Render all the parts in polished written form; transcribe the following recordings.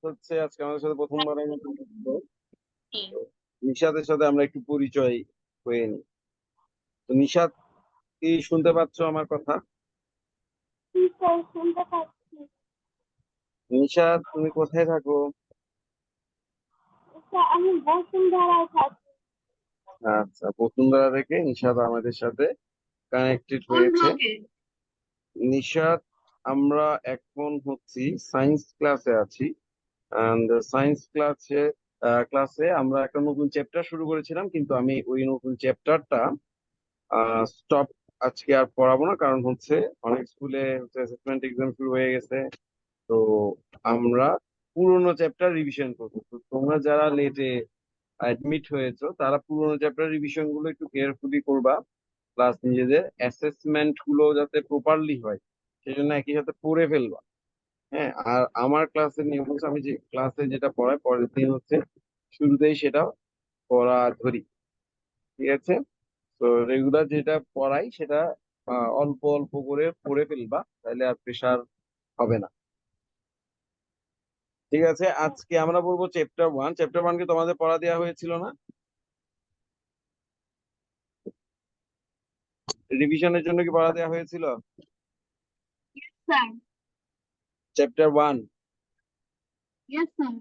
হচ্ছে আজকে আমাদের সাথে প্রথমবারের মতো যুক্ত। নিশাতের সাথে আমরা একটু পরিচয় হয়ে নিই। তো নিশাত, কি শুনতে পাচ্ছ আমার কথা? শুনতে পাচ্ছি। নিশাত, তুমি কোথায় থাকো? আমি বসুন্ধরায় থাকি। আচ্ছা, বসুন্ধরা থেকে নিশাত আমাদের সাথে কানেক্টেড কোন হয়েছে। ব্লকে? নিশাত, আমরা এখন হচ্ছি সায়েন্স ক্লাসে আছি। সায়েন্স ক্লাসে আমরা একটা নতুন চ্যাপ্টার শুরু করেছিলাম, কিন্তু আমি ওই নতুন চ্যাপ্টারটা স্টপ আজকে আর পড়াবো না, কারণ হচ্ছে অনেক স্কুলে হচ্ছে অ্যাসেসমেন্ট এক্সাম শুরু হয়ে গেছে। তো আমরা পুরোনো চ্যাপ্টার রিভিশন করবো। তো তোমরা যারা লেটে অ্যাডমিট হয়েছো তারা পুরোনো চ্যাপ্টার রিভিশন গুলো একটু কেয়ারফুলি করবা, প্লাস নিজেদের অ্যাসেসমেন্ট গুলো যাতে প্রপারলি হয় সেজন্য একই সাথে পড়ে ফেলবা। হ্যাঁ, আর আমার ক্লাসের নিয়ম হচ্ছে আমি যে ক্লাসে যেটা পড়াই পরের দিন হচ্ছে শুরুতেই সেটা পড়া ধরি। ঠিক আছে? তো রেগুলার যেটা পড়াই সেটা অল্প অল্প করে পড়ে ফেলবা, তাহলে আর প্রেশার হবে না। ঠিক আছে, আজকে আমরা বলবো চ্যাপ্টার 1। চ্যাপ্টার 1 কে তোমাদের পড়া দেওয়া হয়েছিল না রিভিশনের জন্য? কি পড়া দেওয়া হয়েছিল sir. Chapter 1? Yes sir.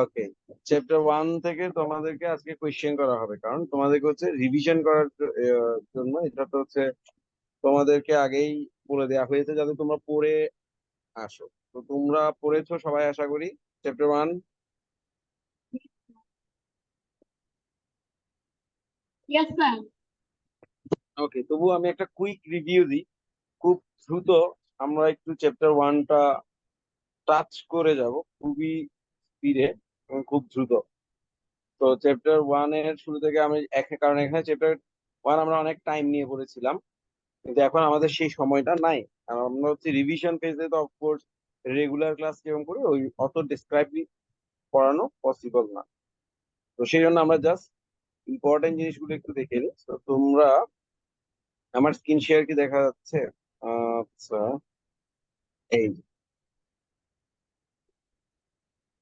Okay, chapter 1 থেকে তোমাদেরকে আজকে কোয়েশ্চেন করা হবে, কারণ তোমাদেরকে হচ্ছে রিভিশন করার জন্য এটা তো হচ্ছে তোমাদেরকে আগেই বলে দেওয়া হয়েছে যাতে তোমরা পড়ে আসো। তো তোমরা পড়েছো সবাই আশা করি চ্যাপ্টার 1। Yes sir. ওকে, তবু আমি একটা কুইক রিভিউ দিই খুব দ্রুত। আমরা একটু চ্যাপ্টার 1টা টাচ করে যাব খুবই স্পিডে এবং খুব দ্রুত। তো চ্যাপ্টার 1 এর শুরু থেকে আমি কারণ এখানে চ্যাপ্টার 1 আমরা অনেক টাইম নিয়ে পড়েছিলাম, কিন্তু এখন আমাদের সেই সময়টা নাই। আর আমরা হচ্ছে রিভিশন ফেজে, তো অফকোর্স রেগুলার ক্লাস যেরকম করি ওই অত ডিসক্রাইবলি পড়ানো পসিবল না। তো সেই জন্য আমরা জাস্ট ইম্পর্টেন্ট জিনিসগুলো একটু দেখে নিই। তো তোমরা, আমার স্ক্রিন শেয়ার কি দেখা যাচ্ছে? আচ্ছা, এই যে,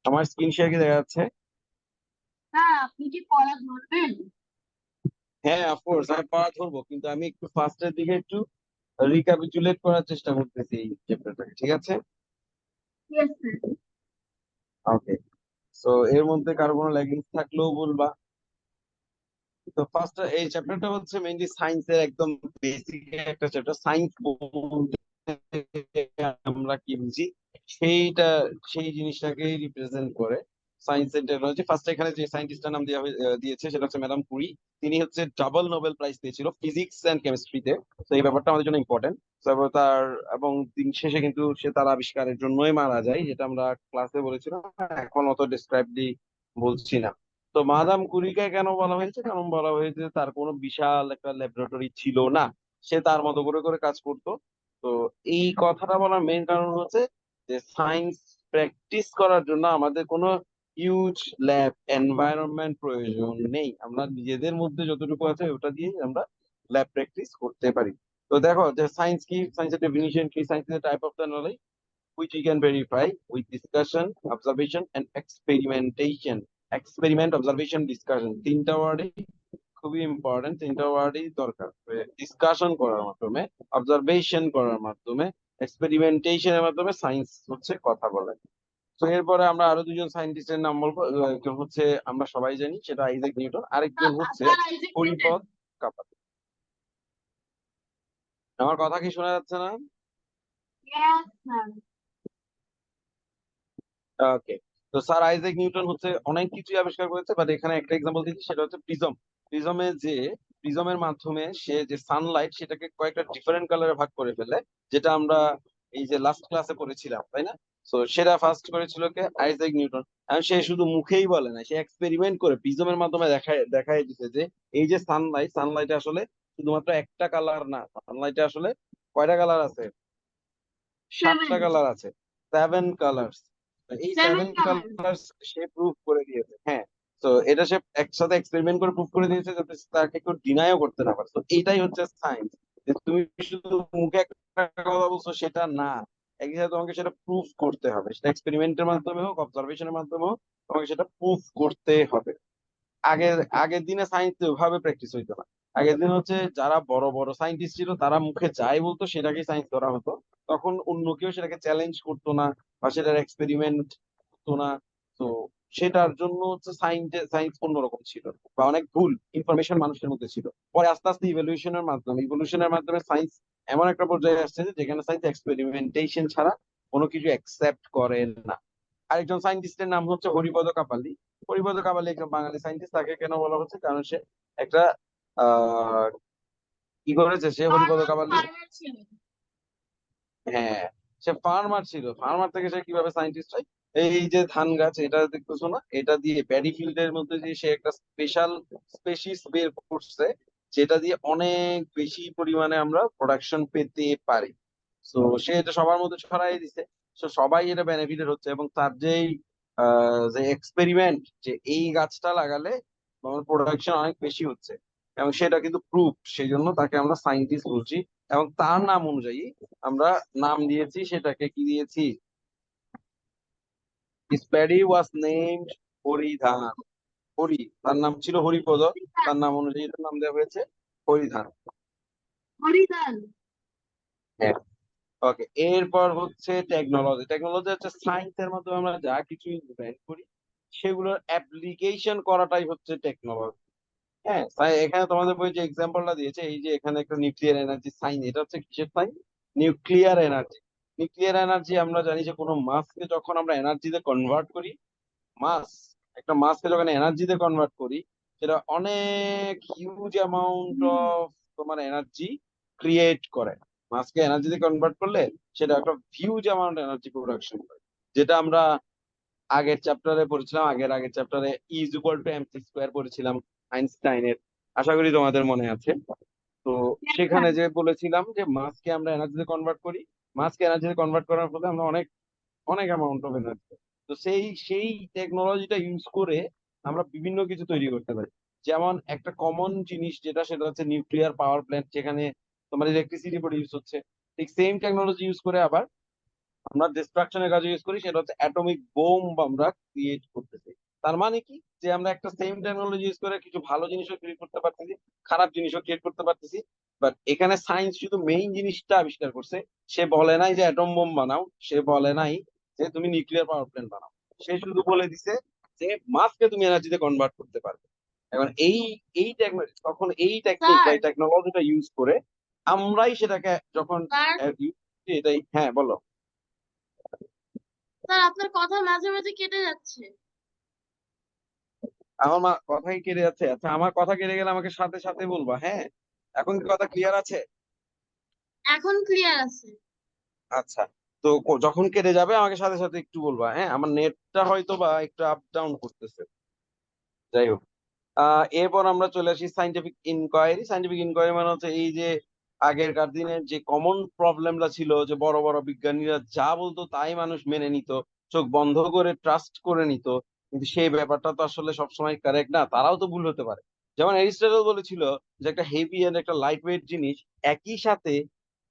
আমার স্ক্রিন শেয়ার কি দেখা যাচ্ছে? স্যার, আপনি কি পড়া ধরবেন? হ্যাঁ, অফকোর্স আমি পড়া ধরবো, কিন্তু আমি একটু ফার্স্টের দিকে একটু রিক্যাপিচুলেট করার চেষ্টা করতেছি এই চ্যাপ্টারটাকে। ঠিক আছে? Yes sir. ওকে, সো এর মধ্যে কারো কোনো ল্যাগিংস থাকলেও বলবা। তো ফার্স্ট এই চ্যাপ্টারটা হচ্ছে মেইনলি সায়েন্সের একদম বেসিক একটা চ্যাপ্টার। সায়েন্স বলতে আমরা কি বুঝি সেইটা, সেই জিনিসটাকে রিপ্রেজেন্ট করে সায়েন্স এন্ড টেকনোলজি। ফার্স্ট এখানে যে সায়েন্টিস্টের নাম দিয়েছে সেটা হচ্ছে ম্যাডাম কুরি। তিনি হচ্ছে ডাবল নোবেল প্রাইজ পেয়েছিল ফিজিক্স এন্ড কেমিস্ট্রিতে। তো এই ব্যাপারটা আমাদের জন্য ইম্পর্টেন্ট। তারপর তার এবং দিন শেষে কিন্তু সে তার আবিষ্কারের জন্যই মারা যায়, যেটা আমরা ক্লাসে বলেছিলাম, এখন অত ডিসক্রাইবলি বলছি না। তো মাদাম কুরিকে কেন বলা হয়েছে? কারণ বলা হয়েছে তার কোনো বিশাল একটা ল্যাবরেটরি ছিল না, সে তার মতো করে করে কাজ করতো। তো এই কথাটা বলার মেইন কারণ হচ্ছে যে সায়েন্স প্র্যাকটিস করার জন্য আমাদের কোনো হিউজ ল্যাব এনভায়রনমেন্ট প্রয়োজন নেই। আমরা নিজেদের মধ্যে যতটুকু আছে ওটা দিয়ে আমরা ল্যাব প্র্যাকটিস করতে পারি। তো দেখো যে সায়েন্স কি, সায়েন্সের ডেফিনিশন কি, science is type of the knowledge which we can verify with discussion, observation and experimentation. Experiment, observation, discussion, তিনটা ওয়ার্ডই খুবই ইম্পর্টেন্ট, তিনটা ওয়ার্ডই দরকার। ডিসকাশন করার মাধ্যমে, অবজারভেশন করার মাধ্যমে, এক্সপেরিমেন্টেশনের মাধ্যমে সায়েন্স হচ্ছে কথা বলে। তো এরপরে আমরা আরো দুজন সায়েন্টিস্টের নাম বলবো। একজন হচ্ছে আমরা সবাই জানি সেটা আইজাক নিউটন, আরেকজন হচ্ছে স্যার, আইজাক নিউটন। হরিপদ কাপাট। আমার কথা কি শোনা যাচ্ছে না? Yes sir. ওকে, তো স্যার আইজাক নিউটন হচ্ছে অনেক কিছুই আবিষ্কার করেছে, বাট এখানে একটা এক্সাম্পল দিচ্ছি, সেটা হচ্ছে প্রিজম। প্রিজমে যে প্রিজমের মাধ্যমে সে যে সানলাইট সেটাকে কয়েকটা ডিফারেন্ট কালারে ভাগ করে ফেলে, যেটা আমরা এই যে লাস্ট ক্লাসে পড়েছিলাম, তাই না? তো সেটা ফার্স্ট করেছিল কে? Isaac Newton. আর সে শুধু মুখেই বলে না, সে এক্সপেরিমেন্ট করে প্রিজমের মাধ্যমে দেখায় দেখায় দিতে যে এই যে সানলাইটে আসলে শুধুমাত্র একটা কালার না, সানলাইটে আসলে কয়টা কালার আছে? সেভেন। 7টা কালার আছে, 7 কালার্স। এই সেভেন সেভেন কালার। কালার্স সে প্রুভ করে দিয়েছে। হ্যাঁ, তো এটা সে একসাথে এক্সপেরিমেন্ট করে প্রুভ করে দিয়েছে যাতে তাকে কেউ ডিনাইও করতে না পারে। তো এইটাই হচ্ছে সায়েন্স, যে তুমি শুধু মুখে একটা কথা বলছো সেটা না, একই সাথে তোমাকে সেটা প্রুফ করতে হবে, সেটা এক্সপেরিমেন্টের মাধ্যমে হোক অবজারভেশনের মাধ্যমে হোক, তোমাকে সেটা প্রুফ করতে হবে। আগের আগের দিনে সায়েন্স ওইভাবে প্র্যাকটিস হইতো না। আগের দিন হচ্ছে যারা বড় বড় সায়েন্টিস্ট ছিল তারা মুখে যাই বলতো সেটাকে সায়েন্স ধরা হতো। তখন অন্য কেউ সেটাকে চ্যালেঞ্জ করতো না বা সেটার এক্সপেরিমেন্ট করতো না। তো সেটার জন্য হচ্ছে সায়েন্স অন্যরকম ছিল বা অনেক ভুল ইনফরমেশন মানুষের মধ্যে ছিল। পরে আস্তে আস্তে ইভলিউশনের মাধ্যমে সায়েন্স এমন একটা পর্যায়ে আসছে যে যেখানে সায়েন্স এক্সপেরিমেন্টেশন ছাড়া কোনো কিছু অ্যাকসেপ্ট করে না। আরেকজন সায়েন্টিস্টের নাম হচ্ছে হরিপদ কাপালি। হরিপদ কাপালি একজন বাঙালি সায়েন্টিস্ট। তাকে কেন বলা হচ্ছে, কারণ সে একটা আহ কি করেছে, সে হরিপদ কাপালি। ফার্মার ছিল। হ্যাঁ, সে ফার্মার ছিল। ফার্মার থেকে সে কিভাবে সায়েন্টিস্ট হয়, এই যে ধান গাছ এটা দেখতেছো না, এটা দিয়ে প্যাডি ফিল্ডের মধ্যে দিয়ে সে একটা স্পেশাল স্পেসিস বের করছে, যেটা দিয়ে অনেক বেশি পরিমাণে আমরা প্রোডাকশন পেতে পারি। তো সে এটা সবার মধ্যে ছড়াই দিছে। তো সবাই এটা বেনিফিটেড হচ্ছে, এবং তার যেই যে এক্সপেরিমেন্ট যে এই গাছটা লাগালে আমার প্রোডাকশন অনেক বেশি হচ্ছে, এবং সেটা কিন্তু প্রুফ, সেই জন্য তাকে আমরা সায়েন্টিস্ট বলছি। এবং তার নাম অনুযায়ী আমরা নাম দিয়েছি, সেটাকে কি দিয়েছি, His paddy was named হরিধান। Hari, তার নাম ছিল হরিপদ, তার নাম অনুযায়ী এটার নাম দেওয়া হয়েছে হরিধান। হরিদান। হ্যাঁ, ওকে। এরপর হচ্ছে টেকনোলজি। টেকনোলজি হচ্ছে সায়েন্সের মাধ্যমে আমরা যা কিছু ইনভেন্ট করি সেগুলোর অ্যাপ্লিকেশন করাটাই হচ্ছে টেকনোলজি। হ্যাঁ, তাই এখানে তোমাদের বই যে এক্সাম্পলটা দিয়েছে, এই যে এখানে একটা নিউক্লিয়ার এনার্জি সাইন, এটা হচ্ছে কিসের sign? Nuclear energy. Nuclear energy আমরা জানি যে কোনো মাসকে যখন আমরা এনার্জিতে কনভার্ট করি, মাস একটা মাসকে যখন এনার্জিতে কনভার্ট করি, সেটা অনেক হিউজ অ্যামাউন্ট অফ তোমার এনার্জি ক্রিয়েট করে। মাসকে এনার্জিতে কনভার্ট করলে সেটা একটা হিউজ অ্যামাউন্ট এনার্জি প্রোডাকশন করে, যেটা আমরা আগের চ্যাপ্টারে পড়েছিলাম। আগের আগের চ্যাপ্টারে is equal to MC square পড়েছিলাম আইনস্টাইনের। আশা করি তোমাদের মনে আছে। তো সেখানে যে বলেছিলাম যে মাসকে আমরা এনার্জিতে কনভার্ট করি, মাসকে এনার্জিতে কনভার্ট করার ফলে আমরা অনেক অনেক অ্যামাউন্ট অফ এনার্জি, তো সেই সেই টেকনোলজিটা ইউজ করে আমরা বিভিন্ন কিছু তৈরি করতে পারি। যেমন একটা কমন জিনিস যেটা, সেটা হচ্ছে নিউক্লিয়ার পাওয়ার প্ল্যান্ট, যেখানে তোমার ইলেকট্রিসিটি প্রডিউস হচ্ছে। ঠিক সেম টেকনোলজি ইউজ করে আবার আমরা ডিস্ট্রাকশনের কাজে ইউজ করি, সেটা হচ্ছে অ্যাটমিক বোম আমরা ক্রিয়েট করতেছি। তার মানে কি, যে আমরা একটা সেম টেকনোলজি ইউজ করে কিছু ভালো জিনিসও ক্রিয়েট করতে পারতেছি, খারাপ জিনিসও ক্রিয়েট করতে পারতেছি। বাট এখানে সায়েন্স শুধু মেইন জিনিসটা আবিষ্কার করছে। সে বলে নাই যে অ্যাটম বোম বানাও, সে বলে নাই যে তুমি নিউক্লিয়ার পাওয়ার প্ল্যান্ট বানাও। সে শুধু বলে দিছে যে মাসকে তুমি এনার্জিতে কনভার্ট করতে পারবে। এখন এই টেকনোলজি, তখন এই টেকনিক বা স্যার, এই টেকনোলজিটা ইউজ করে আমরাই সেটাকে যখন স্যার, এটাই, হ্যাঁ বলো। স্যার আপনার কথা মাঝে মাঝে কেটে যাচ্ছে। আমার কথাই কেটে যাচ্ছে? আচ্ছা, আমার কথা কেটে গেলে আমাকে সাথে সাথে বলবা, হ্যাঁ? এখন কি কথা ক্লিয়ার আছে? এখন ক্লিয়ার আছে। আচ্ছা। তো যখন কেটে যাবে আমাকে সাথে সাথে একটু বলবা, হ্যাঁ? আমার নেটটা হয়তো বা একটু আপ ডাউন করতেছে। যাই হোক, এরপর আমরা চলে আসি সাইন্টিফিক ইনকোয়ারি। সাইন্টিফিক ইনকোয়ারি মানে হচ্ছে এই যে আগেরকার দিনের যে কমন প্রবলেমটা ছিল, যে বড় বড় বিজ্ঞানীরা যা বলতো তাই মানুষ মেনে নিত, চোখ বন্ধ করে ট্রাস্ট করে নিত। কিন্তু সেই ব্যাপারটা তো আসলে সবসময় কারেক্ট না, তারাও তো ভুল হতে পারে। যেমন এরিস্টটল বলেছিল যে একটা হেভি এন্ড একটা লাইট ওয়েট জিনিস একই সাথে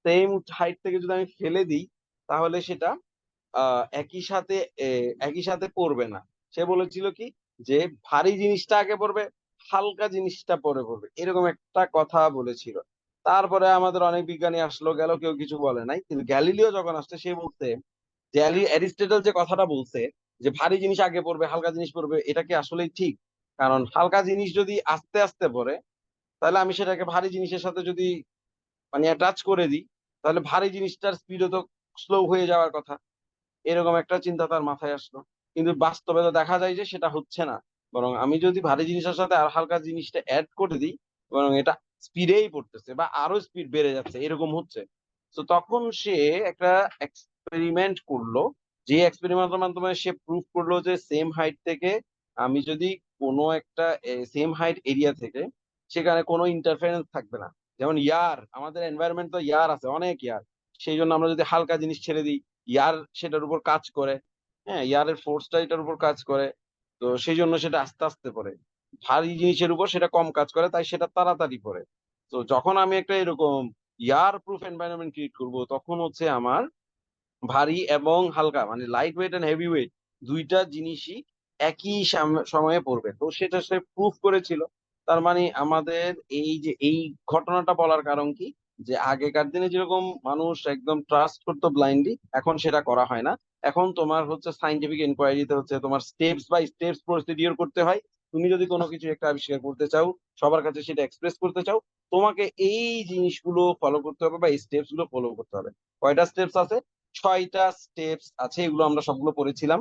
সেম হাইট থেকে যদি আমি ফেলে দিই, তাহলে সেটা একই সাথে পড়বে না। সে বলেছিল কি, যে ভারী জিনিসটা আগে পড়বে, হালকা জিনিসটা পরে পড়বে, এরকম একটা কথা বলেছিল। তারপরে আমাদের অনেক বিজ্ঞানী আসলো গেল, কেউ কিছু বলে নাই। কিন্তু গ্যালিলিও যখন আসছে, সে বলতে যে অ্যারিস্টটল যে কথাটা বলছে যে ভারী জিনিস আগে পড়বে হালকা জিনিস পড়বে, এটা কি আসলেই ঠিক? কারণ হালকা জিনিস যদি আস্তে আস্তে পড়ে, তাহলে আমি সেটাকে ভারী জিনিসের সাথে যদি মানে অ্যাটাচ করে দিই, তাহলে ভারী জিনিসটার স্পিডও তো স্লো হয়ে যাওয়ার কথা। এরকম একটা চিন্তা তার মাথায় আসলো। কিন্তু বাস্তবে তো দেখা যায় যে সেটা হচ্ছে না। বরং আমি যদি ভারী জিনিসের সাথে আর হালকা জিনিসটা অ্যাড করে দিই, বরং এটা স্পিডেই পড়তেছে বা আরো স্পিড বেড়ে যাচ্ছে, এরকম হচ্ছে। তো তখন সে একটা এক্সপেরিমেন্ট করলো, যে এক্সপেরিমেন্টের মাধ্যমে সে প্রুভ করলো যে সেম হাইট থেকে আমি যদি কোনো একটা সেম হাইট এরিয়া থেকে সেখানে কোনো ইন্টারফারেন্স থাকবে না। যেমন ইয়ার, আমাদের এনভায়রনমেন্ট তো ইয়ার আছে, অনেক ইয়ার। সেই জন্য আমরা যদি হালকা জিনিস ছেড়ে দিই, ইয়ার সেটার উপর কাজ করে। হ্যাঁ, ইয়ারের ফোর্সটা এটার উপর কাজ করে। তো সেই জন্য সেটা আস্তে আস্তে পড়ে। ভারী জিনিসের উপর সেটা কম কাজ করে, তাই সেটা তাড়াতাড়ি পড়ে। তো যখন আমি একটা এরকম ইয়ার প্রুফ এনভায়রনমেন্ট ক্রিয়েট করব, তখন হচ্ছে আমার ভারী এবং হালকা, মানে light weight and heavy weight দুইটা জিনিসই একই সময়ে পড়বে। তো সেটা সে প্রুফ করেছিল। তার মানে আমাদের এই যে এই ঘটনাটা বলার কারণ কি, যে আগেকার দিনে যেরকম মানুষ একদম ট্রাস্ট করতো ব্লাইন্ডলি, এখন সেটা করা হয় না। এখন তোমার হচ্ছে সাইন্টিফিক এনকোয়ারিতে হচ্ছে তোমার স্টেপস বাই স্টেপস প্রসিডিওর করতে হয়। তুমি যদি কোনো কিছু একটা আবিষ্কার করতে চাও, সবার কাছে সেটা এক্সপ্রেস করতে চাও, তোমাকে এই জিনিসগুলো ফলো করতে হবে বা এই স্টেপস গুলো ফলো করতে হবে। কয়টা স্টেপস আছে? 6টা স্টেপস আছে, এগুলো আমরা সবগুলো পড়েছিলাম।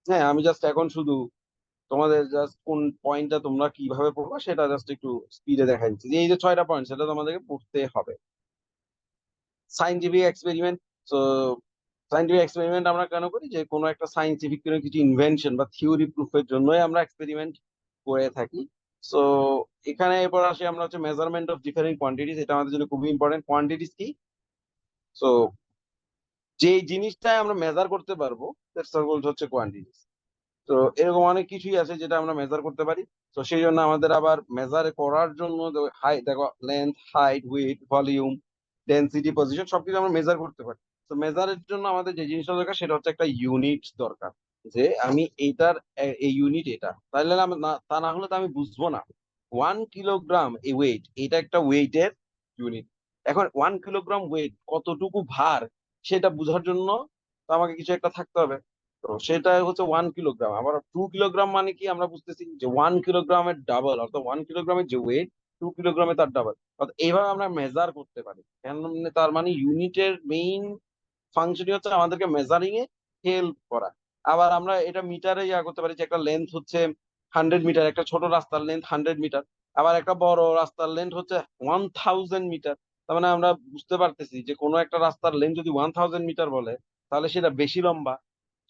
হ্যাঁ, আমি জাস্ট এখন শুধু তোমাদের জাস্ট কোন পয়েন্টটা তোমরা কিভাবে পড়বা সেটা জাস্ট একটু স্পিডে দেখা দিচ্ছি, যে এই যে 6টা পয়েন্ট সেটা তোমাদেরকে পড়তে হবে। Scientific experiment. তো সাইন্টিফিক এক্সপেরিমেন্ট আমরা কেন করি? যে কোনো একটা সাইন্টিফিক কোনো কিছু ইনভেনশন বা থিওরি প্রুফের জন্যই আমরা এক্সপেরিমেন্ট করে থাকি। সো এখানে এরপর আসি আমরা হচ্ছে মেজারমেন্ট অফ ডিফারেন্ট কোয়ান্টিটিস। এটা আমাদের জন্য খুবই ইম্পর্টেন্ট। কোয়ান্টিটিস কি? সো যে জিনিসটা আমরা মেজার করতে পারবো, দ্যাটস কল্ড হচ্ছে কোয়ান্টিটিস। তো এরকম অনেক কিছুই আছে যেটা আমরা মেজার করতে পারি। তো সেই জন্য আমাদের আবার মেজার করার জন্য হাইট, দেখো, length, height, width, volume, density, position সবকিছু আমরা মেজার করতে পারি। তো মেজারের জন্য আমাদের যে জিনিসটা দরকার সেটা হচ্ছে একটা ইউনিট দরকার। যে আমি এইটার এই ইউনিট এটা, তাহলে তা না হলে তো আমি বুঝবো না। 1 কিলোগ্রাম এই ওয়েট, এটা একটা ওয়েটের ইউনিট। এখন 1 কিলোগ্রাম ওয়েট কতটুকু ভার সেটা বোঝার জন্য তো আমাকে কিছু একটা থাকতে হবে। তো সেটা হচ্ছে 1 কিলোগ্রাম। আবার 2 কিলোগ্রাম মানে কি, আমরা বুঝতেছি যে 1 কিলোগ্রামের ডাবল, অর্থাৎ 1 কিলোগ্রামের যে ওয়েট 2 কিলোগ্রামে তার ডাবল। অর্থাৎ এইভাবে আমরা মেজার করতে পারি। কেন? তার মানে ইউনিটের মেইন ফাংশনই হচ্ছে আমাদেরকে মেজারিং এ হেল্প করা। আবার আমরা এটা মিটারে করতে পারি, যে একটা লেন্থ হচ্ছে 100 মিটার, একটা ছোট রাস্তার লেন্থ 100 মিটার। আবার একটা বড় রাস্তার লেন্থ হচ্ছে 1000 মিটার। তার মানে আমরা বুঝতে পারতেছি যে কোনো একটা রাস্তার লেন্থ যদি 1000 মিটার বলে, তাহলে সেটা বেশি লম্বা।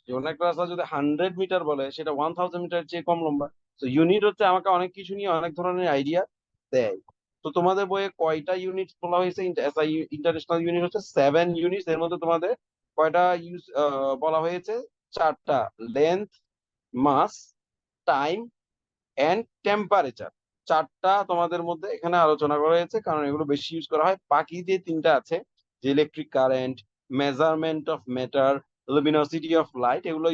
যেমন একটা রাস্তা যদি 100 মিটার বলে, সেটা 1000 মিটার চেয়ে কম লম্বা। তো ইউনিট হচ্ছে আমাকে অনেক কিছু নিয়ে অনেক ধরনের আইডিয়া দেয়। তো তোমাদের বইয়ে কয়টা ইউনিট বলা হয়েছে? এসআই ইন্টারন্যাশনাল ইউনিট হচ্ছে 7 ইউনিট। এর মধ্যে তোমাদের কয়টা বলা হয়েছে? 4টা। Length, mass, time and temperature. 4টা তোমাদের মধ্যে এখানে আলোচনা করা হয়েছে, কারণ এগুলো বেশি ইউজ করা হয়। বাকি যে 3টা আছে, যে electric current, measurement of matter, luminosity of light, এগুলো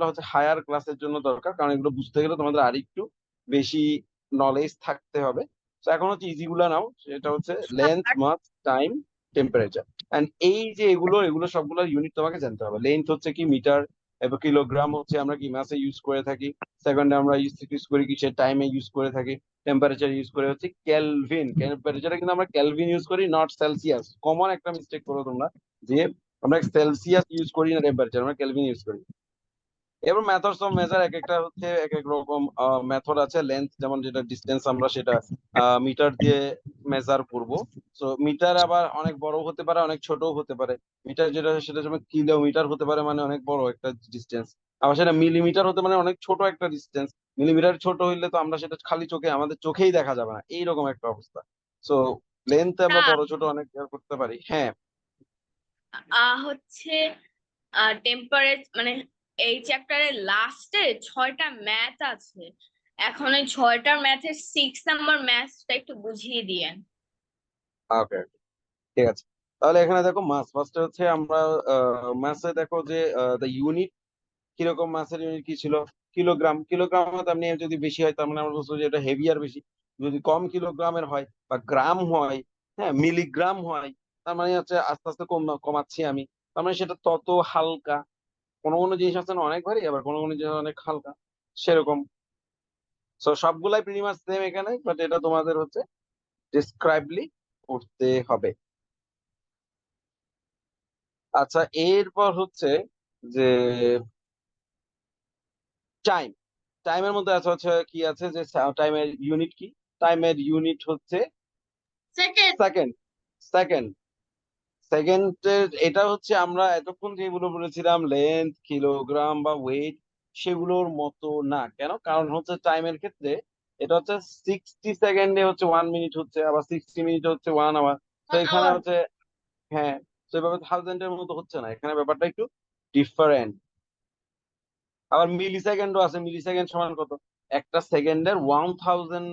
হচ্ছে হায়ার ক্লাসের জন্য দরকার, কারণ এগুলো বুঝতে গেলে তোমাদের আরেকটু বেশি নলেজ থাকতে হবে। তো এখন হচ্ছে ইজিগুলা নাও, সেটা হচ্ছে length, mass, time, temperature. And এই যে এগুলো সবগুলো ইউনিট তোমাকে জানতে হবে। লেন্থ হচ্ছে কি মিটার, এবার কিলোগ্রাম হচ্ছে আমরা কি মাসে ইউজ করে থাকি, সেকেন্ডে আমরা ইউজ করি কি সে টাইমে ইউজ করে থাকি, টেম্পারেচার ইউজ করে হচ্ছে কেলভিন। টেম্পারেচারে কিন্তু আমরা কেলভিন ইউজ করি, নট সেলসিয়াস। কমন একটা মিস্টেক করো তোমরা, যে আমরা সেলসিয়াস ইউজ করি না, টেম্পারেচার আমরা কেলভিন ইউজ করি। এবার মেথডস অফ মেজার, এক একটা হচ্ছে এক এক রকম মেথড আছে। লেন্থ যেমন, যেটা ডিস্টেন্স, আমরা সেটা মিটার দিয়ে মেজার করব। তো মিটার আবার অনেক বড় হতে পারে, অনেক ছোটও হতে পারে। মিটার যেটা সেটা যেমন কিলোমিটার হতে পারে, মানে অনেক বড় একটা ডিস্টেন্স। আবার সেটা মিলিমিটার হতে মানে অনেক ছোট একটা ডিস্টেন্স। মিলিমিটার ছোট হইলে তো আমরা সেটা খালি চোখে, আমাদের চোখেই দেখা যাবে না, এইরকম একটা অবস্থা। সো লেন্থ আমরা বড় ছোট অনেক করতে পারি। হ্যাঁ, হচ্ছে মানে এই চ্যাপ্টারের লাস্টে 6টা ম্যাথ আছে। এখন ওই 6টার ম্যাথের 6 নাম্বার ম্যাথটা একটু বুঝিয়ে দিয়েন। ওকে, ঠিক আছে। তাহলে এখানে দেখো, মাস ফার্স্টে হচ্ছে আমরা মাসে দেখো যে দ্য ইউনিট কিরকম, মাসের ইউনিট কি ছিল? কিলোগ্রাম। কিলোগ্রাম আপনি যদি বেশি হয় তার মানে আমরা বুঝবো যে এটা হেভি আর বেশি। যদি কম কিলোগ্রামের হয় বা গ্রাম হয়, হ্যাঁ, মিলিগ্রাম হয়, তার মানে হচ্ছে আস্তে আস্তে কমাচ্ছি আমি, তার মানে সেটা তত হালকা। কোনো কোনো জিনিস আছে না অনেক ভারী, আবার কোনো কোনো জিনিস অনেক হালকা, সেরকম। তো সবগুলাই প্রিটি মাচ সেম এখানে, বাট এটা তোমাদের হচ্ছে ডিসক্রাইবলি করতে হবে। আচ্ছা, এরপর হচ্ছে যে টাইম। টাইমের মধ্যে আছে হচ্ছে কি আছে, যে টাইমের ইউনিট কি? টাইমের ইউনিট হচ্ছে সেকেন্ড। সেকেন্ড। সেকেন্ড। সেকেন্ডের এটা হচ্ছে আমরা এতক্ষণ যেগুলো বলেছিলাম, লেন্থ, কিলোগ্রাম বা ওয়েট, সেগুলোর মতো না। কেন? কারণ হচ্ছে টাইমের ক্ষেত্রে এটা হচ্ছে 60 সেকেন্ডে হচ্ছে 1 মিনিট হচ্ছে, আবার 60 মিনিট হচ্ছে 1 আওয়ার। তো এখানে আওয়ার। হচ্ছে, হ্যাঁ, তো এভাবে থাউজেন্ডের মতো হচ্ছে না, এখানে ব্যাপারটা একটু ডিফারেন্ট। আবার মিলি সেকেন্ডও আছে। মিলি সেকেন্ড সমান কত? একটা সেকেন্ডের 1000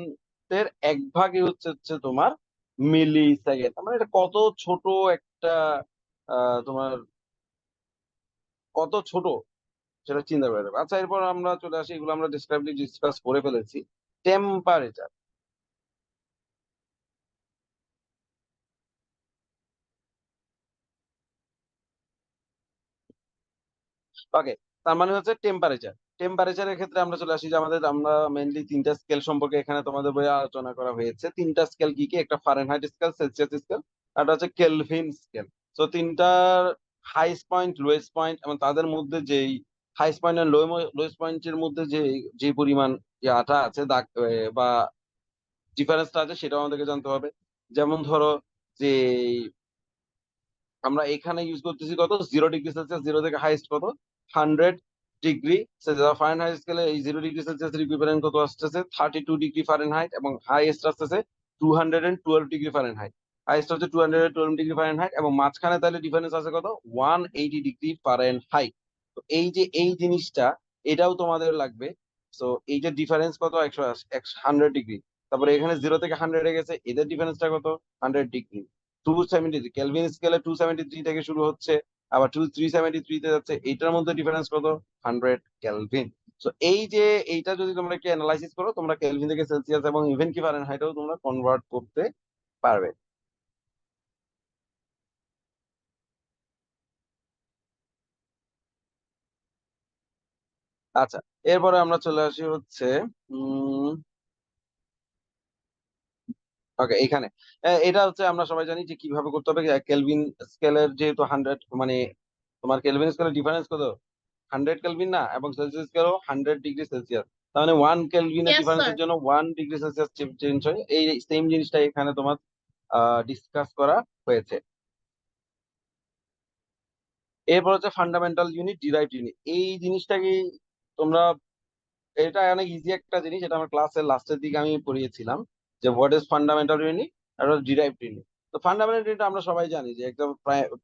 এর 1 ভাগই হচ্ছে হচ্ছে তোমার মিলি সেকেন্ড। মানে এটা কত ছোট একটা তোমার কত ছোট সেটা চিন্তা করে দেবে। আচ্ছা, এরপর আমরা চলে আসি, এগুলো আমরা ডিসক্রাইবলি ডিসকাস করে ফেলেছি। টেম্পারেচার। ওকে, তার মানে হচ্ছে টেম্পারেচার। টেম্পারেচারের ক্ষেত্রে আমরা চলে আসি যে আমরা মেইনলি তিনটা স্কেল সম্পর্কে এখানে তোমাদের বইয়ে আলোচনা করা হয়েছে। তিনটা স্কেল কি কি? একটা ফারেনহাইট স্কেল, সেলসিয়াস স্কেল, আর একটা হচ্ছে কেলভিন স্কেল। তো তিনটার হাইস্ট পয়েন্ট, লোয়েস্ট পয়েন্ট এবং তাদের মধ্যে যেই হাইস্ট পয়েন্ট আর লোয়েস্ট পয়েন্টের মধ্যে যে যে পরিমাণ ইয়াটা আছে, দাগ বা ডিফারেন্সটা আছে, সেটাও আমাদেরকে জানতে হবে। যেমন ধরো যে আমরা এখানে ইউজ করতেছি কত, 0 ডিগ্রি সেলসিয়াস, 0 থেকে হাইস্ট কত, 100 ডিগ্রি সেলসিয়াস। ফারেনহাইট স্কেলে এই 0 ডিগ্রি সেলসিয়াসের ইকুইভ্যালেন্ট কত আসতেছে, 32 ডিগ্রি ফারেনহাইট, এবং হাইয়েস্ট আসতেছে 212 ডিগ্রি ফারেনহাইট। হাইয়েস্ট হচ্ছে 212 ডিগ্রি ফারেনহাইট, এবং মাঝখানে তাহলে ডিফারেন্স আছে কত, 180 ডিগ্রি ফারেনহাইট। তো এই যে এই জিনিসটা, এটাও তোমাদের লাগবে। তো এই যে ডিফারেন্স কত, 100 ডিগ্রি। তারপরে এখানে 0 থেকে 100-এ গেছে, এদের ডিফারেন্সটা কত, 100 ডিগ্রি। 273 কেলভিন স্কেলে 273 থেকে শুরু হচ্ছে, আবার 373-তে যাচ্ছে, এইটার মধ্যে ডিফারেন্স কত, 100 কেলভিন। তো এই যে এইটা যদি তোমরা একটু অ্যানালাইসিস করো, তোমরা কেলভিন থেকে সেলসিয়াস এবং ইভেন কি ফারেনহাইটেও তোমরা কনভার্ট করতে পারবে। আচ্ছা, এরপরে আমরা চলে আসি হচ্ছে ওকে, এখানে এটা হচ্ছে আমরা সবাই জানি যে কিভাবে করতে হবে। কেলভিন স্কেলের যেহেতু 100, মানে তোমার কেলভিন স্কেলের ডিফারেন্স কত, 100 কেলভিন না, এবং সেলসিয়াস স্কেলও 100 ডিগ্রি সেলসিয়াস। তার মানে 1 কেলভিনের ইয়েস স্যার। ডিফারেন্সের জন্য 1 ডিগ্রি সেলসিয়াস চেঞ্জ হয়। এই সেম জিনিসটা এখানে তোমার ডিসকাস করা হয়েছে। এরপর হচ্ছে ফান্ডামেন্টাল ইউনিট, ডিরাইভড ইউনিট। এই জিনিসটা কি তোমরা, এটা অনেক ইজি একটা জিনিস, এটা আমার ক্লাসের লাস্টের দিকে আমি পড়িয়েছিলাম যে হোয়াট ইজ ফান্ডামেন্টাল ইউনিট আর ডিরাইভড ইউনিট। তো ফান্ডামেন্টাল ইউনিট আমরা সবাই জানি যে একদম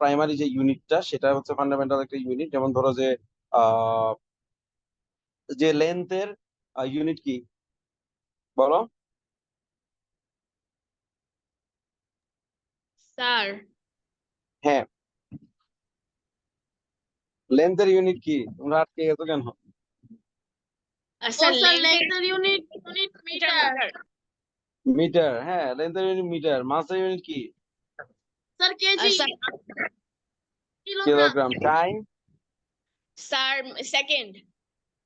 প্রাইমারি যে ইউনিটটা, সেটা হচ্ছে ফান্ডামেন্টাল একটা ইউনিট। যেমন ধরো যে আহ যে লেন্থের ইউনিট কি, বলো? স্যার, হ্যাঁ, লেন্থের ইউনিট কি? তোমরা আটকে গেছো কেন? ও স্যার স্যার, লেন্থের লেন্থের unit unit metre metre. Metre. Metre, হ্যাঁ, লেন্থের ইউনিট মিটার। মাসের ইউনিট কি? Sir KG. Sir kilogram. Kilogram. Time? Sir second.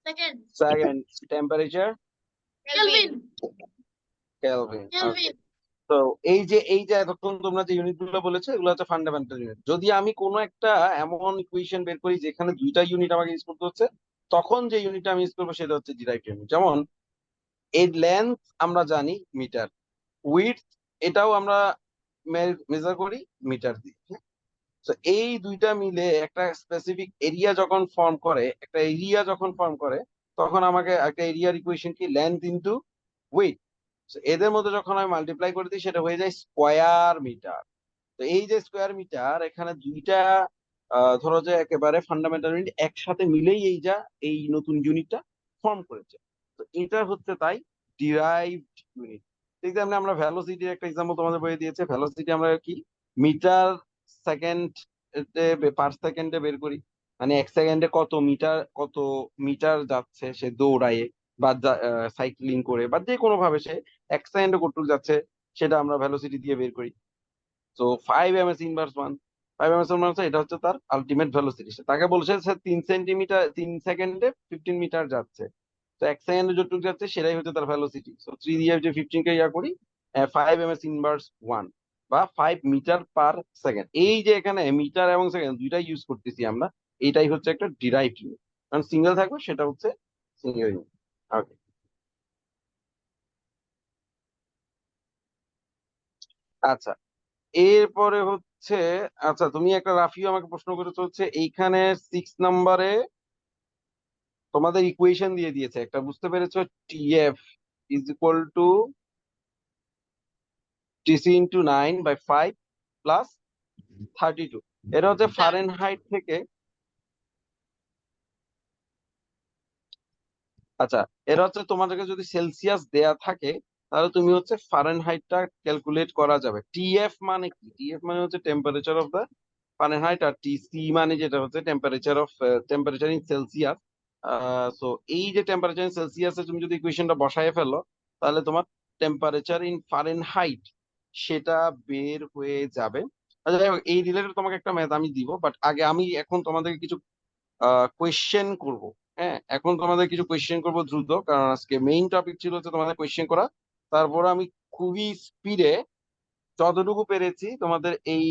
Second. Second. Temperature? Kelvin. Kelvin. Kelvin. Kelvin. তো এই যে এতক্ষণ তোমরা যে ইউনিট গুলো বলেছো, এগুলো হচ্ছে ফান্ডামেন্টাল ইউনিট। যদি আমি কোনো একটা এমন ইকুয়েশন বের করি যেখানে দুইটা ইউনিট আমাকে ইউজ করতে হচ্ছে, তখন যে ইউনিটটা আমি ইউজ করবো সেটা হচ্ছে ডিরাইভড ইউনিট। যেমন এর লেন্থ আমরা জানি মিটার, উইডথ এটাও আমরা মেজার করি মিটার দিয়ে। তো এই দুইটা মিলে একটা স্পেসিফিক এরিয়া যখন ফর্ম করে, তখন আমাকে একটা এরিয়ার ইকুয়েশন কি, লেন্থ ইনটু উইডথ। এদের মধ্যে যখন আমি মাল্টিপ্লাই করে দিই, সেটা হয়ে যায় স্কোয়ার মিটার। তো এই যে স্কোয়ার মিটার, এখানে দুইটা ধরো যে একেবারে ফান্ডামেন্টাল ইউনিট একসাথে মিলেই এই নতুন ইউনিটটা ফর্ম করেছে। তো এটা হচ্ছে তাই ডিরাইভড ইউনিট। ঠিক তেমনি আমরা ভ্যালোসিটির একটা এক্সাম্পল তোমাদের বইয়ে দিয়েছে। ভ্যালোসিটি আমরা কি, মিটার সেকেন্ড পার সেকেন্ডে বের করি। মানে 1 সেকেন্ডে কত মিটার যাচ্ছে সে দৌড়ায় বা সাইক্লিং করে বা যে কোনো ভাবে সে 1 সেকেন্ডে কতটুকু যাচ্ছে, সেটা আমরা ভ্যালোসিটি দিয়ে বের করি। তো 5 ms ইনভার্স 1, 5 ms ইনভার্স, এটা হচ্ছে তার আলটিমেট ভেলোসিটি। তাকে বলছে সে 3 সেন্টিমিটার 3 সেকেন্ডে 15 মিটার যাচ্ছে। তো 1 সেকেন্ডে যতটুকু যাচ্ছে সেটাই হচ্ছে তার ভেলোসিটি। তো 3 দিয়ে যে 15 কে ইয়া করি, 5 ms ইনভার্স 1 বা 5 মিটার পার সেকেন্ড। এই যে এখানে মিটার এবং সেকেন্ড দুইটাই ইউজ করতেছি আমরা, এটাই হচ্ছে একটা ডিরাইভড ইউনিট। কারণ সিঙ্গেল থাকবে, সেটা হচ্ছে সিঙ্গেল ইউনিট। ওকে, আচ্ছা, এরপরে হচ্ছে, আচ্ছা তুমি একটা রাফিও আমাকে প্রশ্ন করেছো হচ্ছে এইখানে 6 নম্বরে তোমাদের ইকুয়েশন দিয়ে দিয়েছে একটা, বুঝতে পেরেছো? TF is equal to TC into 9/5 plus 32। এটা হচ্ছে স্যার ফারেনহাইট থেকে, আচ্ছা, এটা হচ্ছে তোমাদেরকে যদি সেলসিয়াস দেয়া থাকে, তাহলে তুমি হচ্ছে ফারেনহাইটটা ক্যালকুলেট করা যাবে। টিএফ মানে কি? টিএফ মানে হচ্ছে টেম্পারেচার অফ দ্য ফারেনহাইট, আর টিসি মানে যেটা হচ্ছে টেম্পারেচার ইন সেলসিয়াস। সো এই যে টেম্পারেচার ইন সেলসিয়াসে তুমি যদি ইকুয়েশনটা বসায় ফেলো, তাহলে তোমার টেম্পারেচার ইন ফারেনহাইট সেটা বের হয়ে যাবে। আচ্ছা, যাই হোক, এই রিলেটেড তোমাকে একটা ম্যাথ আমি দিব, বাট আগে আমি এখন তোমাদেরকে কিছু কোয়েশ্চেন করব। হ্যাঁ, এখন তোমাদের কিছু কোয়েশ্চেন করব দ্রুত, কারণ আজকে মেইন টপিক ছিল হচ্ছে তোমাদের কোয়েশ্চেন করা। তারপর আমি খুবই স্পিডে যতটুকু পেরেছি তোমাদের এই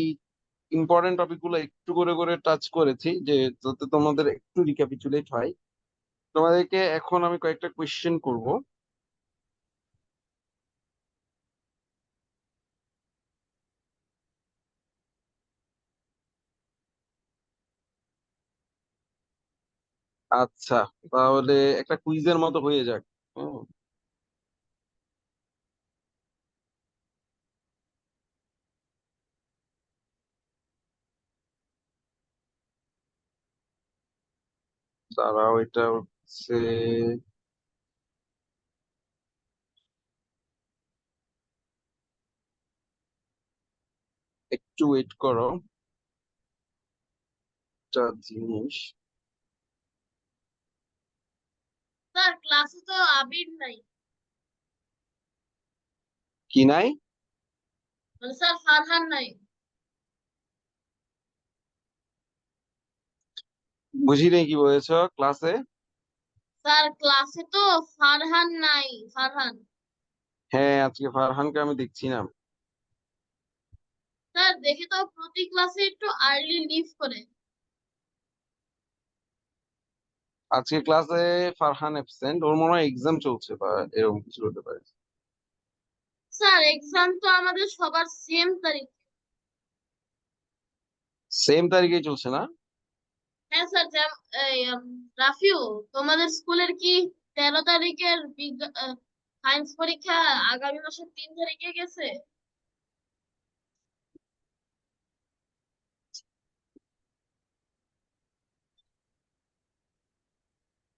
ইম্পর্টেন্ট টপিক গুলো একটু করে করে টাচ করেছি, যে যাতে তোমাদের একটু রিক্যাপিচুলেট হয়। তোমাদেরকে এখন আমি কয়েকটা কোয়েশ্চেন করব। আচ্ছা, তাহলে একটা কুইজের মতো হয়ে যাক। হুম, দাঁড়াও, এটা হচ্ছে, একটু ওয়েট করো, একটা জিনিস। স্যার ক্লাসে তো আবির নাই, কি নাই? মানে স্যার ফারহান নাই। বুঝি নেই কি বলেছ ক্লাসে? স্যার ক্লাসে তো ফারহান নাই, ফারহান। হ্যাঁ, আজকে ফারহানকে আমি দেখছি না। স্যার দেখে তো প্রতি ক্লাসে একটু আর্লি লিভ করে। আজকে ক্লাসে ফারহান অ্যাবসেন্ট, ওর মনে হয় এক্সাম চলছে বা এরকম কিছু হতে পারে। স্যার এক্সাম তো আমাদের সবার সেম তারিখ। সেম তারিখে চলছে না? হ্যাঁ স্যার, রাফিউ, তোমাদের স্কুলের কি 13 তারিখের সায়েন্স পরীক্ষা আগামী মাসের 3 তারিখে গেছে?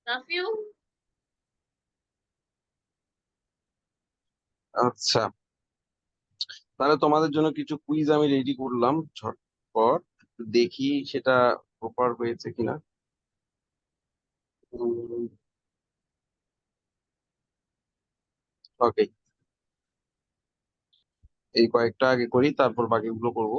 রাফিউ, আচ্ছা, তাহলে তোমাদের জন্য কিছু কুইজ আমি রেডি করলাম ঝটপট, একটু দেখি সেটা প্রপার হয়েছে কিনা। ওকে, এই কয়েকটা আগে করি, তারপর বাকিগুলো করব।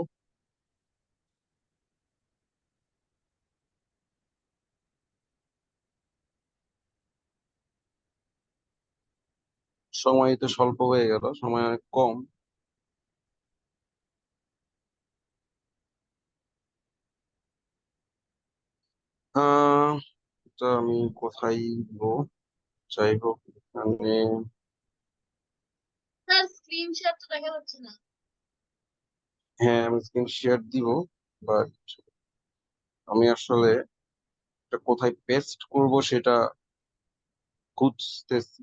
সময় তো স্বল্প হয়ে গেল, সময় অনেক কম। আহ এটা আমি কোথায় দিব? যাই হোক, এখানে। স্যার স্ক্রিন শেয়ার তো দেখা যাচ্ছে না। হ্যাঁ, আমি স্ক্রিন শেয়ার দিব, বাট আমি আসলে এটা কোথায় পেস্ট করব সেটা খুঁজতেছি।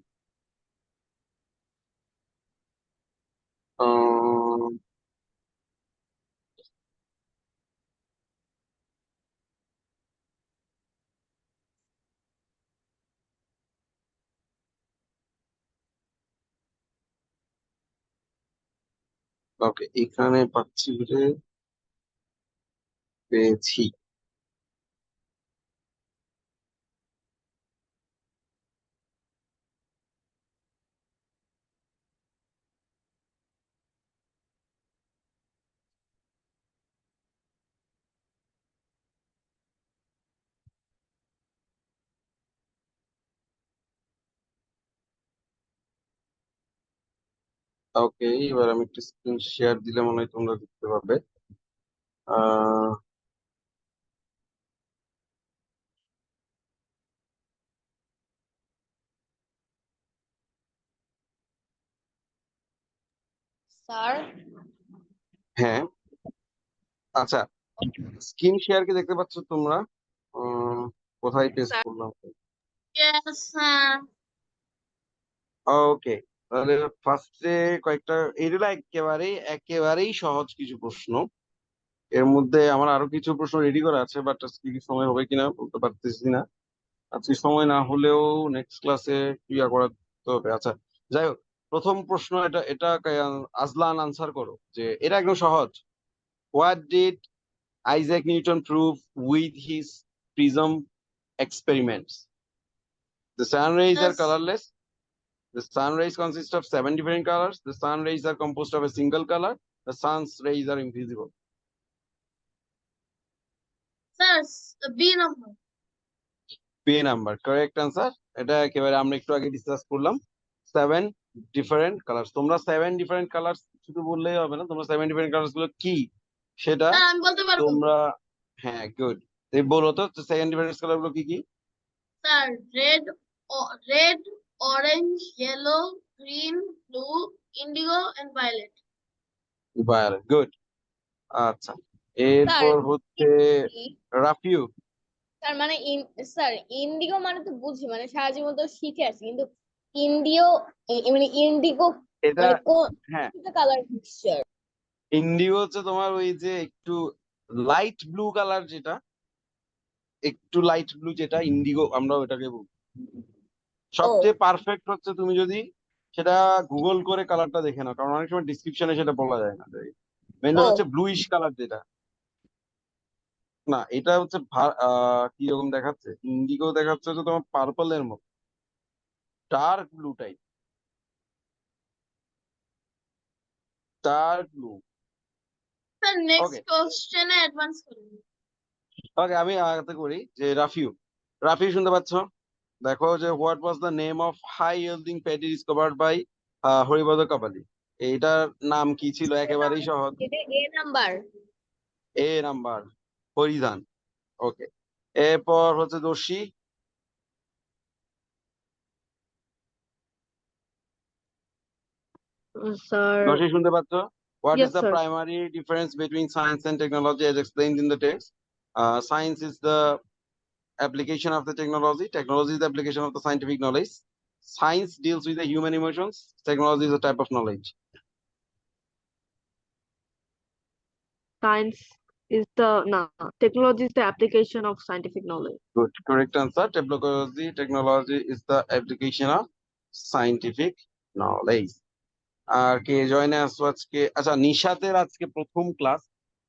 ওকে, এখানে পাচ্ছি রে, পেয়েছি। ওকে, এবার আমি একটা স্ক্রিন শেয়ার দিলে মনে হয় তোমরা দেখতে পাবে। আহ স্যার, হ্যাঁ, আচ্ছা, স্ক্রিন শেয়ার কি দেখতে পাচ্ছ তোমরা? কোথায় পেস্ট স্যার করলাম? Yes sir. ওকে, তাহলে ফার্স্টে কয়েকটা, এগুলো একেবারেই একেবারেই সহজ কিছু প্রশ্ন। এর মধ্যে আমার আরো কিছু প্রশ্ন রেডি করা আছে, বাট আজকে কি সময় হবে কিনা বলতে পারতেছি না। আজকে সময় না হলেও নেক্সট ক্লাসে ক্লিয়ার করাতে হবে। আচ্ছা, যাই হোক, প্রথম প্রশ্ন, এটা এটা আজলান আনসার করো, যে এটা একদম সহজ। What did Isaac Newton proved with his prism experiments. The sun rays are Yes. colorless. The sun rays consist of 7 different colors. The sun rays are composed of a single color. The sun's rays are invisible. Sir B number. P number, correct answer. এটা একেবারে আমরা একটু আগে discuss করলাম 7 different colours. তোমরা 7 different colours শুধু বললেই হবে না, তোমরা 7 ডিফারেন্ট কালার্স গুলো কি সেটা স্যার আমি বলতে পারবো। তোমরা, হ্যাঁ গুড, এই বলো তো 7 ডিফারেন্ট কালার গুলো কি কি? Sir red, orange, yellow, green, blue, indigo and violet. Violet, good. আচ্ছা, এরপর হচ্ছে রাফিউ। তার মানে স্যার ইন্ডিগো মানে তো বুঝি, মানে সারা জীবন তো শিখে আসি, কিন্তু ইন্ডিও মানে ইন্ডিগো এটা মানে কোন হ্যাঁ, কালার মিক্সচার? ইন্ডিগো হচ্ছে তোমার ওই যে একটু লাইট ব্লু কালার, যেটা একটু লাইট ব্লু, যেটা ইন্ডিগো আমরা ওটাকে বলি। সবচেয়ে পারফেক্ট হচ্ছে তুমি যদি সেটা গুগল করে কালারটা দেখে নাও, কারণ অনেক সময় ডিসক্রিপশনে সেটা বলা যায় না। মেনলি হচ্ছে ব্লুইশ কালার যেটা, না এটা হচ্ছে কি রকম দেখাচ্ছে, ইন্ডিগো দেখাচ্ছে হচ্ছে তোমার পার্পল এর মতো, dark blue type, dark blue. Sir next okay কোশ্চেনে অ্যাডভান্স করুন। ওকে, আমি আগাতে করি যে রাফিউ। রাফিউ শুনতে পাচ্ছ? দেখো যে what was the name of high yielding paddy discovered by Haripada Kapali. এইটার নাম কি ছিল? একেবারেই সহজ, এটা এ নাম্বার। এ নাম্বার, হরিধান। ওকে, এরপর হচ্ছে দর্শী। Sir, দর্শী শুনতে পাচ্ছ? What yes, is the sir. primary difference between science and technology as explained in the text? Science is the application of the technology. Technology is the application of the scientific knowledge. Science deals with the human emotions. Technology is a type of knowledge. Science is technology is the application of scientific knowledge. Good, correct answer. Technology is the application of scientific knowledge. আর কে জয়েনে আসছো আজকে? আচ্ছা, নিশাতের আজকে প্রথম class,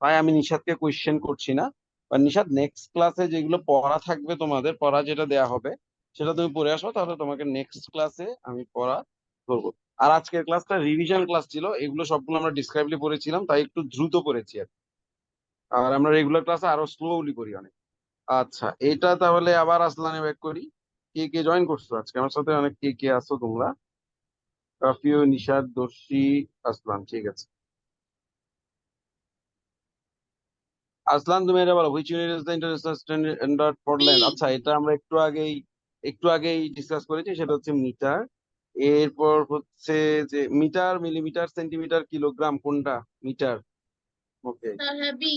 তাই আমি নিশাতকে question করছি না। বা নিশাত, নেক্সট ক্লাসে যেগুলো পড়া থাকবে, তোমাদের পড়া যেটা দেয়া হবে সেটা তুমি পড়ে আসো, তাহলে তোমাকে নেক্সট ক্লাসে আমি পড়া করবো। আর আজকের ক্লাসটা রিভিশন ক্লাস ছিল, এগুলো সবগুলো আমরা ডিসক্রাইবলি পড়েছিলাম, তাই একটু দ্রুত পড়েছি আর কি। আর আমরা রেগুলার ক্লাসে আরো স্লোলি করি অনেক। আচ্ছা, এটা তাহলে আবার আসলানে ব্যাক করি। কে কে জয়েন করছো আজকে আমার সাথে? অনেক কে কে আছো তোমরা? রাফিউ, নিশাদ, দর্শী, আসলান, ঠিক আছে। আসলান, তুমি এটা বলো, which unit is the international standard for land? আচ্ছা, এটা আমরা একটু আগেই ডিসকাস করেছি, সেটা হচ্ছে মিটার। এরপর হচ্ছে যে মিটার, মিলিমিটার, সেন্টিমিটার, কিলোগ্রাম, কোনটা মিটার? ওকে, স্যার হ্যাঁ বি।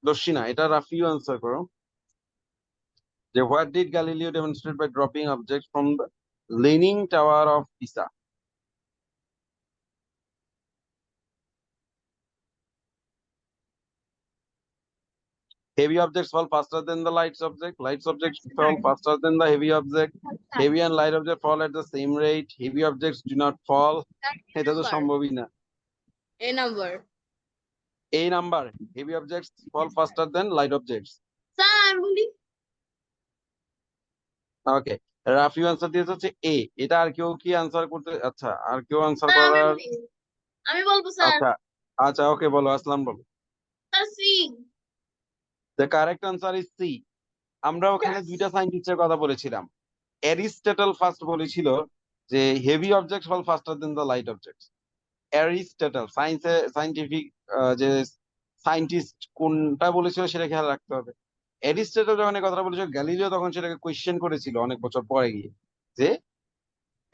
দর্শী না, এটা রাফিউ আনসার করো। যে what did Galileo demonstrate by dropping object from the leaning tower of Pisa? Heavy objects fall faster than the light object. Light objects fall faster than the heavy object. Heavy and light objects fall at the same rate. Heavy objects do not fall. এটা তো সম্ভবই না। A number. A number, heavy objects fall faster than light objects. Sir আমি বলি। ওকে, Rafiu answer দিয়েছে হচ্ছে A। এটা আর কেউ কি আনসার করতে? আচ্ছা, আর কেউ আনসার স্যার করার? আমি বলবো স্যার। আচ্ছা আচ্ছা, ওকে বলো, আসলাম বলো। Sir C. The correct answer is C. আমরা ওখানে দুইটা সায়েন্টিস্টের কথা বলেছিলাম। অ্যারিস্টটল ফার্স্ট বলেছিল যে heavy object fall faster than the light object. Aristotle scientific যে সায়েন্টিস্ট কোনটা বলেছিল সেটা খেয়াল রাখতে হবে। অ্যারিস্টটল যখন এই কথাটা বলেছিল, গ্যালিলিও তখন সেটাকে কোয়েশ্চেন করেছিল অনেক বছর পরে গিয়ে, যে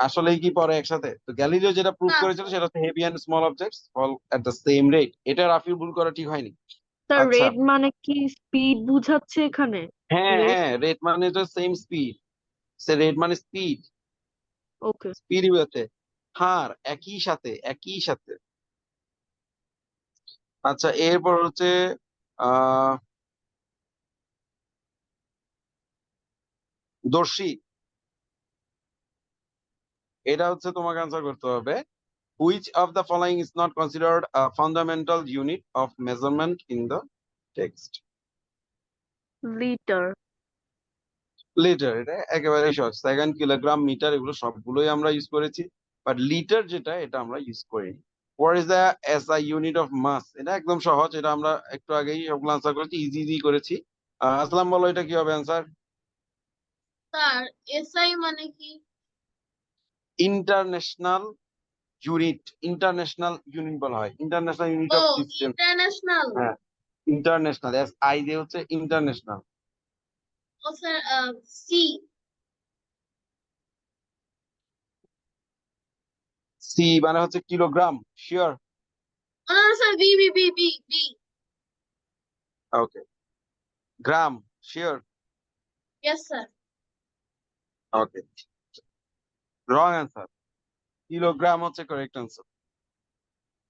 আসলেই কি পরে একসাথে। তো গ্যালিলিও যেটা প্রুভ না। করেছিল সেটা হচ্ছে heavy and small objects fall at the same rate. এটা রাফিউ ভুল করা ঠিক হয়নি। স্যার আচ্ছা, রেড মানে কি স্পিড বুঝাচ্ছে এখানে? হ্যাঁ Rate? হ্যাঁ, রেট মানে তো সেম স্পিড, সে রেট মানে স্পিড, ওকে। স্পিড হচ্ছে হার, একই সাথে একই সাথে। আচ্ছা, এরপর হচ্ছে আহ দর্শী। এটা হচ্ছে তোমাকে আনসার করতে হবে, which of the following is not considered a fundamental unit of measurement in the text litre. Litre, এটা একেবারে সহজ। সেকেন্ড, কিলোগ্রাম, মিটার এগুলো সবগুলোই আমরা ইউজ করেছি, বাট লিটার যেটা এটা আমরা ইউজ করিনি। What is the SI unit of mass? এটা একদম সহজ, এটা আমরা একটু আগেই সবগুলো আনসার করেছি, ইজি ইজি করেছি। আসলাম বলো এটা কি হবে অ্যান্সার? স্যার এসআই মানে কি? ইন্টারন্যাশনাল ইউনিট, ইন্টারন্যাশনাল ইউনিট বলা হয়, ইন্টারন্যাশনাল ইউনিট ও অফ সিস্টেম। ইন্টারন্যাশনাল। হ্যাঁ, ইন্টারন্যাশনাল, এস আই দিয়ে হচ্ছে ইন্টারন্যাশনাল। ও স্যার সি। সি মানে হচ্ছে কিলোগ্রাম, শিওর? না sir B B B B B. Okay, gram, sure? Yes sir. Okay, wrong answer, kilogram হচ্ছে কারেক্ট অ্যান্সার।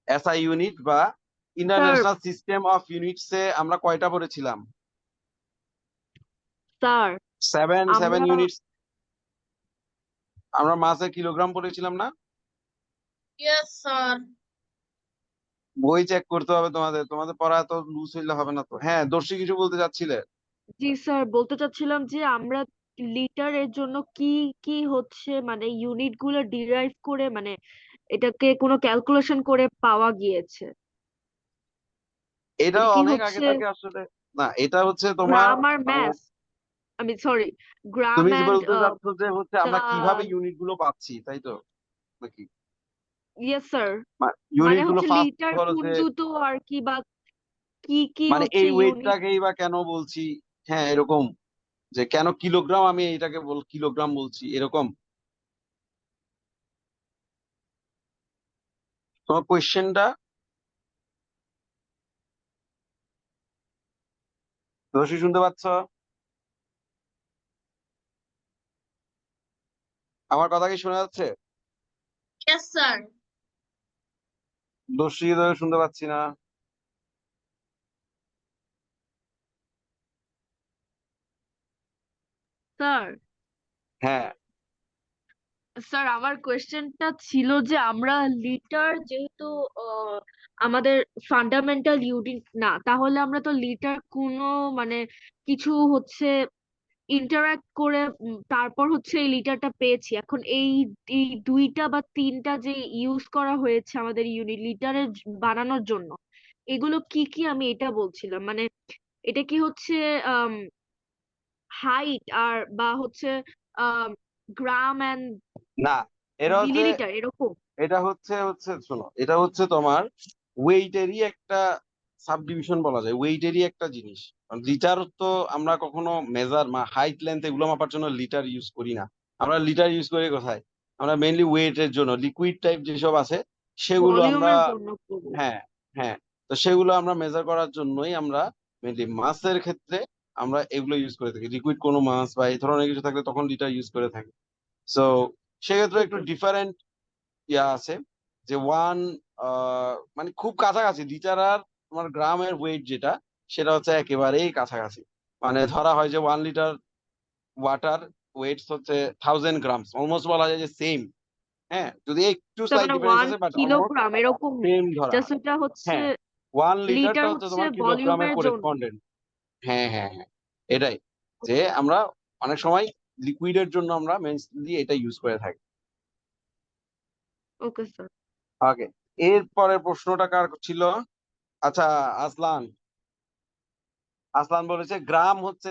এসআই ইউনিট বা sir international system of units এ আমরা কয়টা পড়েছিলাম? স্যার সেভেন আমরা ইউনিটস। আমরা মাসে কিলোগ্রাম পড়েছিলাম না? Yes sir. বই চেক করতে হবে তোমাদের, তোমাদের পড়া এত লুজ হইলে হবে না তো। হ্যাঁ, দর্শী কিছু বলতে চাচ্ছিলে? জি স্যার বলতে চাচ্ছিলাম যে আমরা লিটারের জন্য কি কি হচ্ছে মানে ইউনিট গুলো ডিরাইভ করে মানে এটাকে কোনো ক্যালকুলেশন করে পাওয়া গিয়েছে। এটা এটা কি অনেক আগে হচ্ছে থেকে আসলে, না এটা হচ্ছে তোমার গ্রাম আর ম্যাথ, আমি সরি গ্রাম তুমি অ্যান্ড বলতে চাচ্ছ যে হচ্ছে দা আমরা কিভাবে ইউনিট গুলো পাচ্ছি, তাই তো নাকি? ইয়েস স্যার মানে ইউনিট গুলো হচ্ছে ফার্স্ট লিটার হলো কোন যে, জুতো আর কি বা কি কি মানে হচ্ছে এই ইউনিট। ওয়েটটাকেই বা কেন বলছি, হ্যাঁ এরকম, যে কেন কিলোগ্রাম আমি এটাকে কিলোগ্রাম বলছি, এরকম তোমার কোয়েশ্চেনটা। দর্শী শুনতে পাচ্ছ আমার কথা? কি শোনা যাচ্ছে? Yes sir. দর্শী শুনতে পাচ্ছি না। স্যার হ্যাঁ, স্যার আমার কোয়েশ্চেনটা ছিল যে আমরা লিটার যেহেতু আহ, আমাদের ফান্ডামেন্টাল ইউনিট না, তাহলে আমরা তো লিটার কোনো মানে কিছু হচ্ছে ইন্টারাক্ট করে তারপর হচ্ছে এই লিটারটা পেয়েছি। এখন এই এই দুইটা বা তিনটা যে ইউজ করা হয়েছে আমাদের ইউনিট লিটারের বানানোর জন্য, এগুলো কি কি আমি এটা বলছিলাম মানে এটা কি হচ্ছে হাইট আর বা হচ্ছে গ্রাম এন্ড না, এটা হচ্ছে, মিলিলিটার এরকম। এটা হচ্ছে হচ্ছে শোনো, এটা হচ্ছে তোমার ওয়েটেরই একটা সাবডিভিশন বলা যায়, ওয়েটেরই একটা জিনিস। লিটার তো আমরা কখনো মেজার হাইট লেন্থ এগুলো মাপার জন্য লিটার ইউজ করি না। আমরা লিটার ইউজ করি কোথায়? আমরা মেইনলি ওয়েটের জন্য, লিকুইড টাইপ যেসব আছে সেগুলো আমরা, ভলিউমের জন্য করি। হ্যাঁ হ্যাঁ, তো সেগুলো আমরা মেজার করার জন্যই আমরা মেইনলি মাসের ক্ষেত্রে আমরা এগুলো ইউজ করে থাকি। লিকুইড কোনো মাস বা এই ধরনের কিছু থাকলে তখন লিটার ইউজ করে থাকি। সো সেক্ষেত্রে একটু ওকে ডিফারেন্ট ইয়া আছে, যে ওয়ান মানে খুব কাছাকাছি লিটার আর তোমার গ্রামের ওয়েট যেটা, সেটা হচ্ছে একেবারেই কাছাকাছি। মানে ধরা হয় যে 1 লিটার ওয়াটার ওয়েট হচ্ছে 1000 গ্রামস, অলমোস্ট বলা যায় যে সেম। হ্যাঁ, যদি একটু তার স্লাইট মানে ডিফারেন্স ওয়ান আছে, বাট অলমোস্ট কিলোগ্রাম এরকম সেম ধরা জাস্ট হয়। এটা হচ্ছে হ্যাঁ, 1 লিটারটা লিটার হচ্ছে হচ্ছে তোমার কিলোগ্রামের ভলিউমের জন্য। করেসপন্ডেন্ট। হ্যাঁ হ্যাঁ হ্যাঁ, এটাই, যে আমরা অনেক সময় লিকুইডের জন্য আমরা মেইনলি এটা ইউজ করে থাকি। Okay sir. ওকে, এরপরের প্রশ্নটা কার ছিল? আচ্ছা, আসলান। আসলান বলেছে গ্রাম হচ্ছে